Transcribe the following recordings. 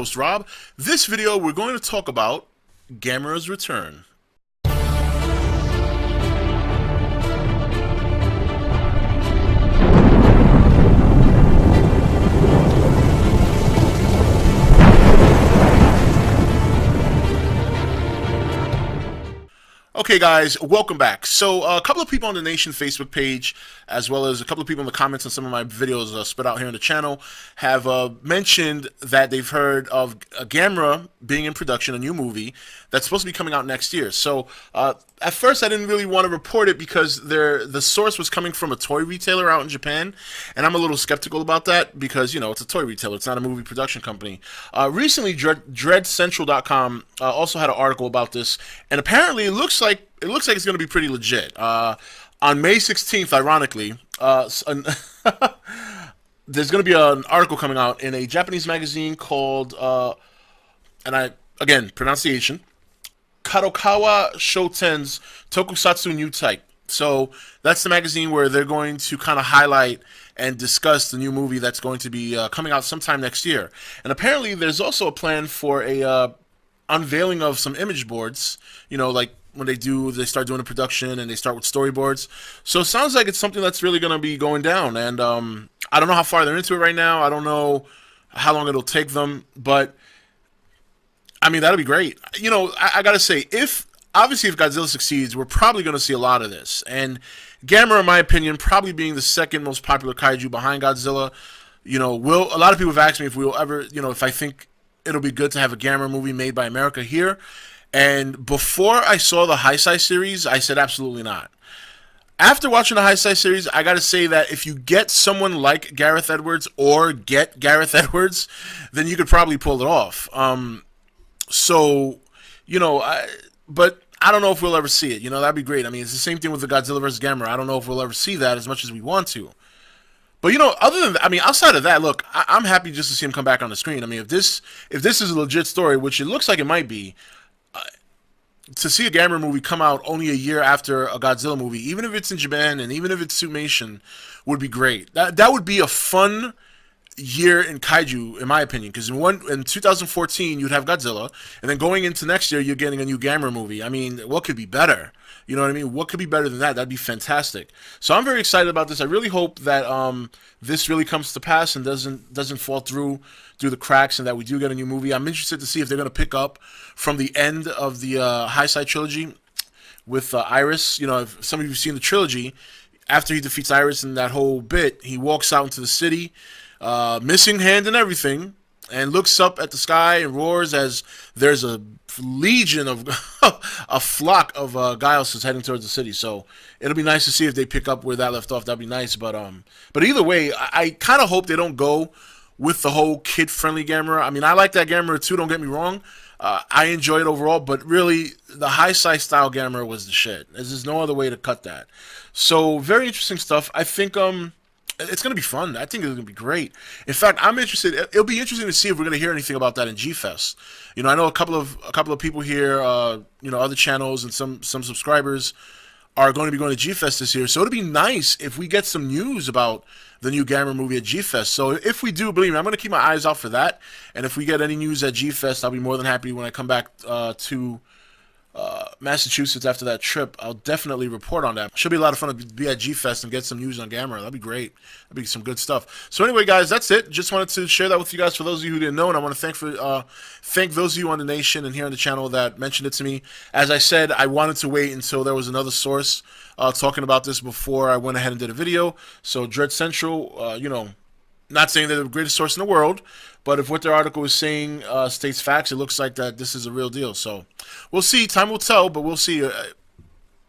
host Rob. This video we're going to talk about Gamera's return. Okay guys, welcome back. So a couple of people on the Nation Facebook page, as well as a couple of people in the comments on some of my videos spit out here on the channel, have mentioned that they've heard of Gamera being in production, a new movie that's supposed to be coming out next year. So at first I didn't really want to report it because the source was coming from a toy retailer out in Japan, and I'm a little skeptical about that because, you know, it's a toy retailer, it's not a movie production company. Recently, DreadCentral.com also had an article about this, and apparently it looks like it's going to be pretty legit. On May 16th, ironically, there's going to be an article coming out in a Japanese magazine called, pronunciation, Kadokawa Shoten's Tokusatsu New Type. So that's the magazine where they're going to kind of highlight and discuss the new movie that's going to be coming out sometime next year. And apparently there's also a plan for a unveiling of some image boards, you know, like when they start doing a production and they start with storyboards. So it sounds like it's something that's really going to be going down. And I don't know how far they're into it right now. I don't know how long it'll take them, but I mean, that'll be great. You know, I gotta say, obviously if Godzilla succeeds, we're probably going to see a lot of this. And Gamera, in my opinion, probably being the second most popular kaiju behind Godzilla, you know, a lot of people have asked me if we'll ever, you know, if I think it'll be good to have a Gamera movie made by America here. And before I saw the Heisei series, I said absolutely not. After watching the Heisei series, I gotta say that if you get someone like Gareth Edwards or get Gareth Edwards, then you could probably pull it off. So, you know, but I don't know if we'll ever see it. You know, that'd be great. I mean, it's the same thing with the Godzilla vs. Gamera. I don't know if we'll ever see that as much as we want to. But, you know, other than that, I mean, outside of that, look, I'm happy just to see him come back on the screen. I mean, if this is a legit story, which it looks like it might be, to see a Gamera movie come out only a year after a Godzilla movie, even if it's in Japan and even if it's Suimation, would be great. That would be a fun year in kaiju, in my opinion, because in 2014 you'd have Godzilla, and then going into next year you're getting a new Gamera movie. I mean, what could be better? You know what I mean? What could be better than that? That'd be fantastic. So I'm very excited about this. I really hope that this really comes to pass and doesn't fall through the cracks, and that we do get a new movie. I'm interested to see if they're going to pick up from the end of the Heisei trilogy with Iris. You know, if some of you have seen the trilogy, after he defeats Iris in that whole bit, he walks out into the city, missing hand and everything, and looks up at the sky and roars as there's a legion of a flock of Gaios heading towards the city. So it'll be nice to see if they pick up where that left off. That'd be nice. But either way, I kind of hope they don't go with the whole kid-friendly Gamera. I mean, I like that Gamera too, don't get me wrong. I enjoy it overall, but really, the Heisei style Gamera was the shit. There's just no other way to cut that. So, very interesting stuff. I think it's going to be fun. I think it's going to be great. In fact, I'm interested. It'll be interesting to see if we're going to hear anything about that in G-Fest. You know, I know a couple of people here, you know, other channels and some subscribers are going to be going to G-Fest this year. So it'll be nice if we get some news about the new Gamera movie at G-Fest. So if we do, believe me, I'm going to keep my eyes out for that. And if we get any news at G-Fest, I'll be more than happy when I come back to Massachusetts after that trip. I'll definitely report on that. Should be a lot of fun to be at G-Fest and get some news on Gamera. That'd be great. That'd be some good stuff. So anyway, guys, that's it. Just wanted to share that with you guys for those of you who didn't know, and I want to thank those of you on the Nation and here on the channel that mentioned it to me. As I said, I wanted to wait until there was another source talking about this before I went ahead and did a video. So Dread Central, you know, not saying they're the greatest source in the world, but if what their article is saying states facts, it looks like that this is a real deal. So we'll see. Time will tell, but we'll see.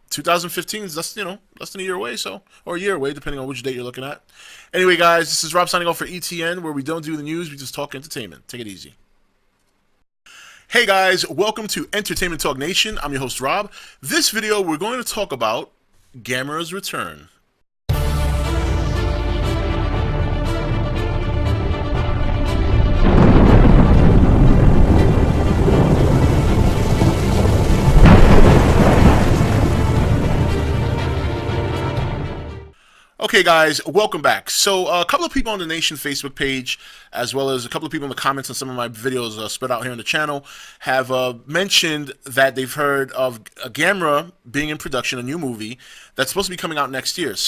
2015 is less than a year away, or a year away, depending on which date you're looking at. Anyway, guys, this is Rob signing off for ETN, where we don't do the news, we just talk entertainment. Take it easy. Hey guys, welcome to Entertainment Talk Nation. I'm your host Rob. This video, we're going to talk about Gamera's return. Okay, Okay, guys, welcome back. So, a couple of people on the Nation Facebook page, as well as a couple of people in the comments on some of my videos spread out here on the channel, have mentioned that they've heard of Gamera being in production, a new movie that's supposed to be coming out next year. So